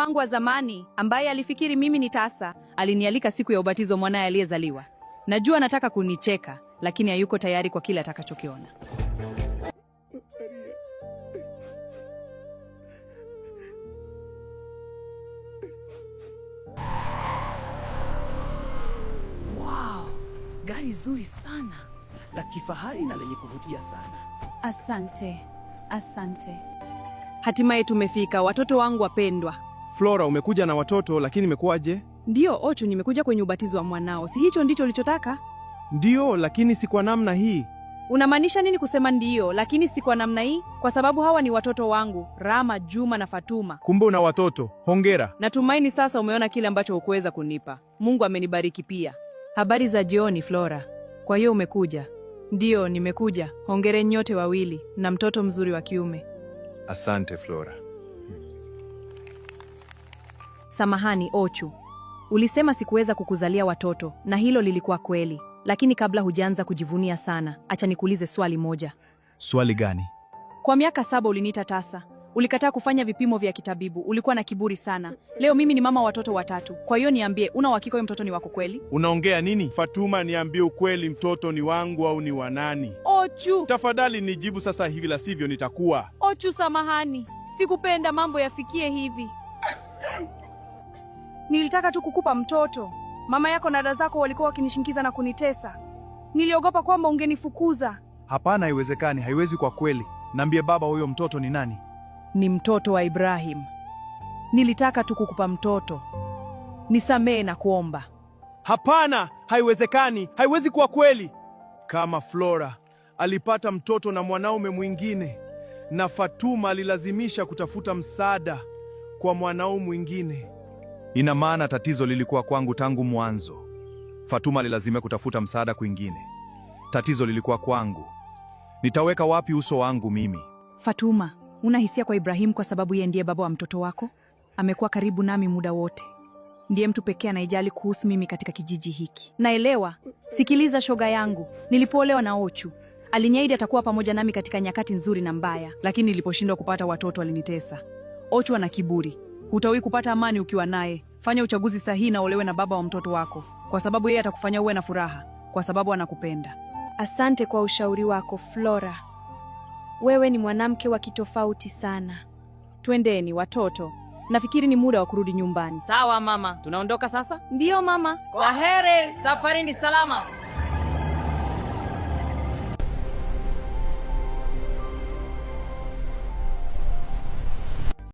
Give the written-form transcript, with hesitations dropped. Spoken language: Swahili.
wangu wa zamani ambaye alifikiri mimi ni tasa, alinialika siku ya ubatizo mwanaye aliyezaliwa. Najua anataka kunicheka, lakini hayuko tayari kwa kile atakachokiona. Wow, gari zuri sana, la kifahari na lenye kuvutia sana. Asante, asante. Hatimaye tumefika, watoto wangu wapendwa. Flora, umekuja na watoto, lakini imekuwaje? Ndiyo, Ochu, nimekuja kwenye ubatizo wa mwanao. Si hicho ndicho ulichotaka? Ndiyo, lakini si kwa namna hii. Unamaanisha nini kusema ndiyo, lakini si kwa namna hii? Kwa sababu hawa ni watoto wangu, Rama, Juma na Fatuma. Kumbe una watoto, hongera. Natumaini sasa umeona kile ambacho hukuweza kunipa. Mungu amenibariki pia. Habari za jioni, Flora. Kwa hiyo umekuja? Ndiyo, nimekuja. Hongere nyote wawili na mtoto mzuri wa kiume. Asante, Flora. Samahani, Ochu. Ulisema sikuweza kukuzalia watoto, na hilo lilikuwa kweli. Lakini kabla hujaanza kujivunia sana, acha nikuulize swali moja. Swali gani? Kwa miaka 7 uliniita tasa. Ulikataa kufanya vipimo vya kitabibu. Ulikuwa na kiburi sana. Leo mimi ni mama wa watoto 3. Kwa hiyo niambie, una uhakika huyo mtoto ni wako kweli? Unaongea nini? Fatuma, niambie ukweli, mtoto ni wangu au ni wa nani? Ochu! Tafadhali nijibu sasa hivi, la sivyo nitakuwa. Ochu, samahani. Sikupenda mambo yafikie hivi. Nilitaka tu kukupa mtoto. Mama yako na dada zako walikuwa wakinishinkiza na kunitesa. Niliogopa kwamba ungenifukuza. Hapana, haiwezekani, haiwezi kwa kweli. Niambie baba, huyo mtoto ni nani? Ni mtoto wa Ibrahim. Nilitaka tu kukupa mtoto. Nisamehe na kuomba. Hapana, haiwezekani, haiwezi kuwa kweli. Kama Flora alipata mtoto na mwanaume mwingine, na Fatuma alilazimisha kutafuta msaada kwa mwanaume mwingine, Ina maana tatizo lilikuwa kwangu tangu mwanzo. Fatuma alilazimika kutafuta msaada kwingine. Tatizo lilikuwa kwangu. Nitaweka wapi uso wangu mimi? Fatuma, una hisia kwa Ibrahim kwa sababu yeye ndiye baba wa mtoto wako? Amekuwa karibu nami muda wote. Ndiye mtu pekee anayejali kuhusu mimi katika kijiji hiki. Naelewa. Sikiliza shoga yangu, nilipoolewa na Ochu, aliniahidi atakuwa pamoja nami katika nyakati nzuri na mbaya, lakini niliposhindwa kupata watoto alinitesa. Ochu ana kiburi. Hutawahi kupata amani ukiwa naye. Fanya uchaguzi sahihi na olewe na baba wa mtoto wako, kwa sababu yeye atakufanya uwe na furaha, kwa sababu anakupenda. Asante kwa ushauri wako, Flora. Wewe ni mwanamke wa kitofauti sana. Twendeni watoto. Nafikiri ni muda wa kurudi nyumbani. Sawa mama, tunaondoka sasa? Ndiyo mama. Kwaheri, safari ni salama.